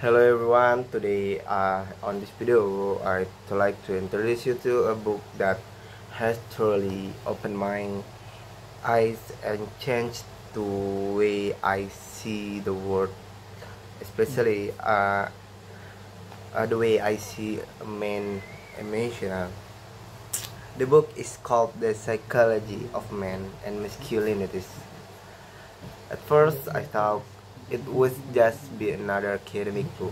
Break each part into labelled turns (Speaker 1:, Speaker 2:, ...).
Speaker 1: Hello everyone, today on this video I'd like to introduce you to a book that has truly opened my eyes and changed the way I see the world, especially the way I see men emotional. The book is called The Psychology of Men and Masculinities. At first I thought it would just be another academic book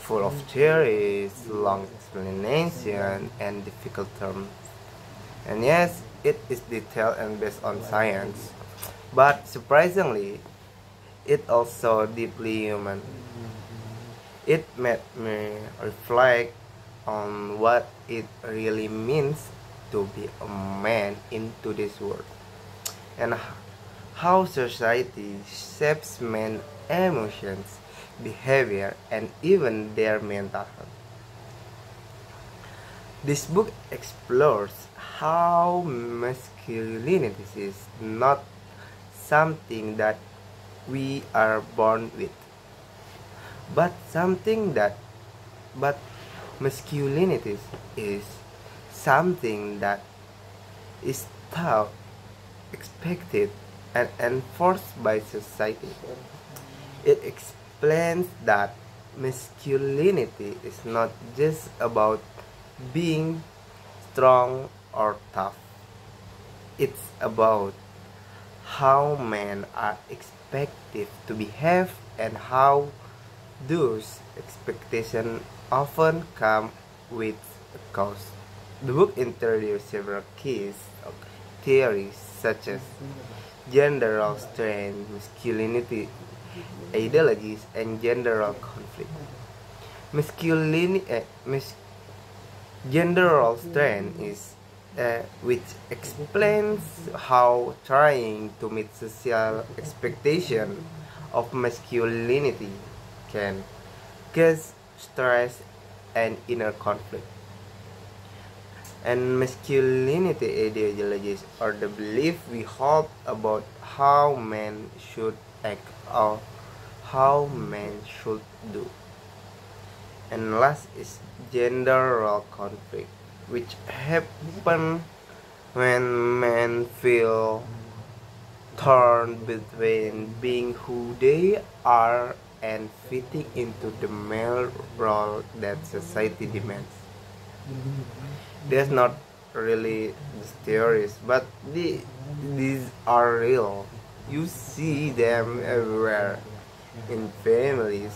Speaker 1: full of theories, long explanation, and difficult terms. And yes, it is detailed and based on science, but surprisingly, it also deeply human. It made me reflect on what it really means to be a man in today's world, and how society shapes men's emotions, behavior, and even their mental health. This book explores how masculinity is not something that we are born with, but something that but masculinity is something that is taught, expected, and enforced by society. It explains that masculinity is not just about being strong or tough. It's about how men are expected to behave and how those expectations often come with a cost. The book introduces several key theories such as gender role strength, masculinity ideologies, and gender role conflict. Masculinity, gender role strength is which explains how trying to meet social expectation of masculinity can cause stress and inner conflict. And masculinity ideologies are the belief we hold about how men should act or how men should do. And last is gender role conflict, which happen when men feel torn between being who they are and fitting into the male role that society demands. There's not really these theories, but these are real. You see them everywhere, in families,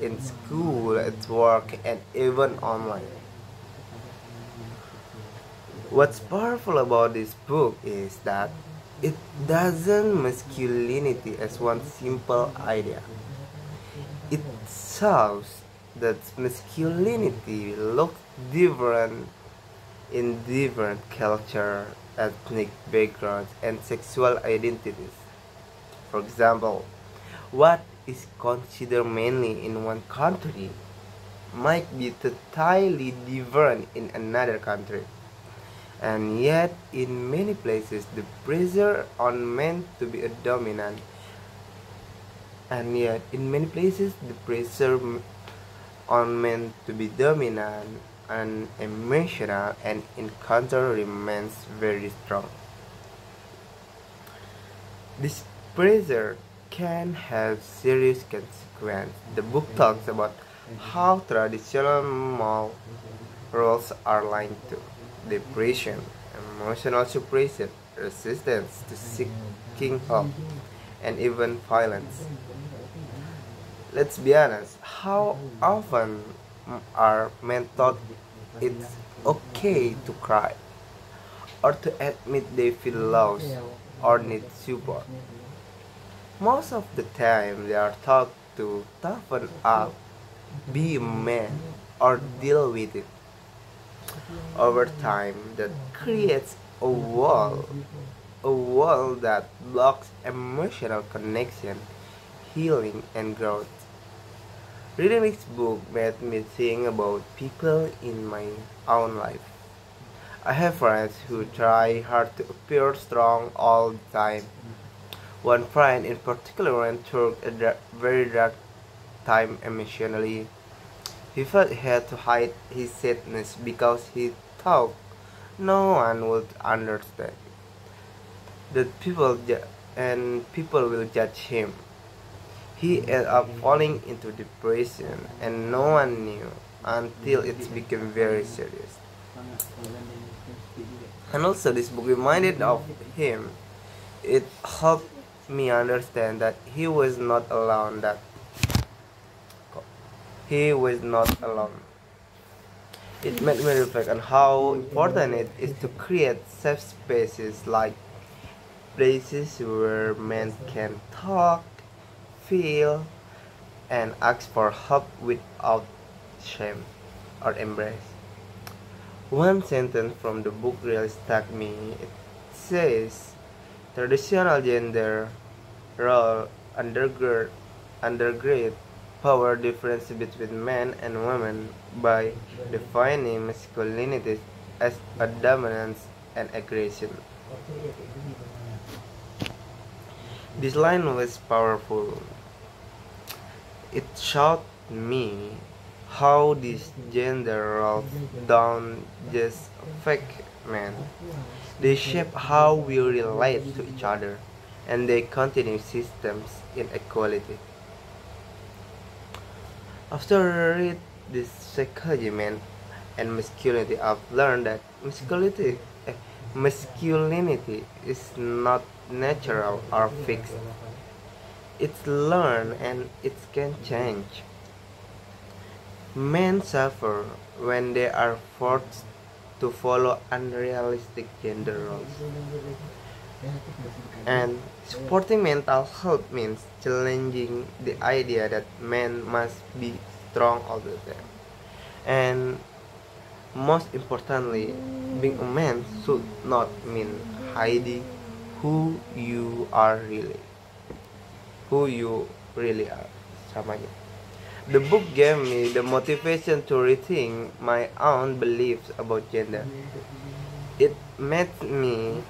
Speaker 1: in school, at work, and even online. What's powerful about this book is that it doesn't masculinity as one simple idea. It shows that masculinity looks different in different culture, ethnic backgrounds, and sexual identities. For example, what is considered manly in one country might be totally different in another country. And yet, in many places, the pressure on men to be a dominant, and yet, in many places, the pressure on men to be dominant and emotional and encounter remains very strong. This pressure can have serious consequences. The book talks about how traditional male roles are linked to depression, emotional suppression, resistance to seeking help, and even violence. Let's be honest, how often are men taught it's okay to cry or to admit they feel lost or need support? Most of the time, they are taught to toughen up, be a man, or deal with it. Over time, that creates a wall that blocks emotional connection, healing, and growth. Reading this book made me think about people in my own life. I have friends who try hard to appear strong all the time. One friend in particular went through a very dark time emotionally. He felt he had to hide his sadness because he thought no one would understand. That people will judge him. He ended up falling into depression, and no one knew until it became very serious. And also, this book reminded of him. It helped me understand that he was not alone. That he was not alone. It made me reflect on how important it is to create safe spaces like places where men can talk, feel, and ask for help without shame or embrace. One sentence from the book really stuck me. It says, traditional gender role undergrade power difference between men and women by defining masculinity as a dominance and aggression. This line was powerful. It showed me how these gender roles don't just affect men. They shape how we relate to each other, and they continue systems inequality. After I read this psychology man and masculinity, I've learned that masculinity is not natural or fixed. It's learned and it can change. Men suffer when they are forced to follow unrealistic gender roles. And supporting mental health means challenging the idea that men must be strong all the time. And most importantly, being a man should not mean hiding who you are really. Who you really are. Samanya. The book gave me the motivation to rethink my own beliefs about gender. It made me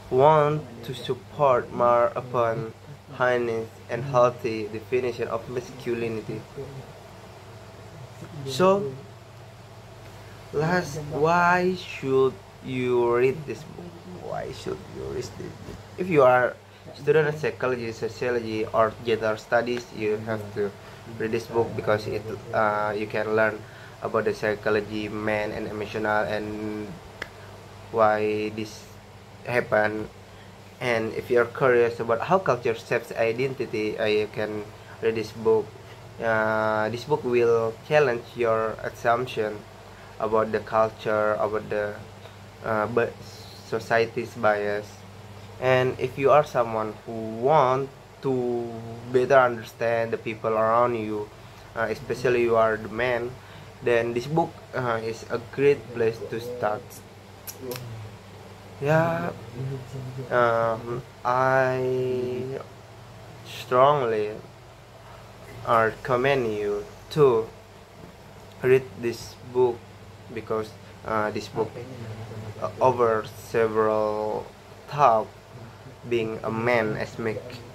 Speaker 1: want to support more open, honest, and healthy definition of masculinity. So, last, why should you read this book? Why should you read this book? If you are student of psychology, sociology, or gender studies, you have to read this book because you can learn about the psychology, man, and emotional, and why this happen. And if you're curious about how culture shapes identity, you can read this book. This book will challenge your assumption about the culture, about the society's bias. And if you are someone who want to better understand the people around you, especially you are the man, then this book is a great place to start. Yeah, I strongly recommend you to read this book because this book over several topics being a man as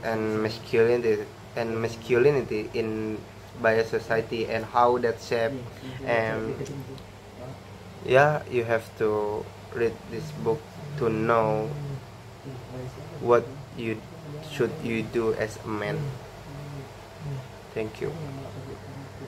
Speaker 1: and masculinity in by a society and how that shape, and yeah, you have to read this book to know what you should you do as a man. Thank you.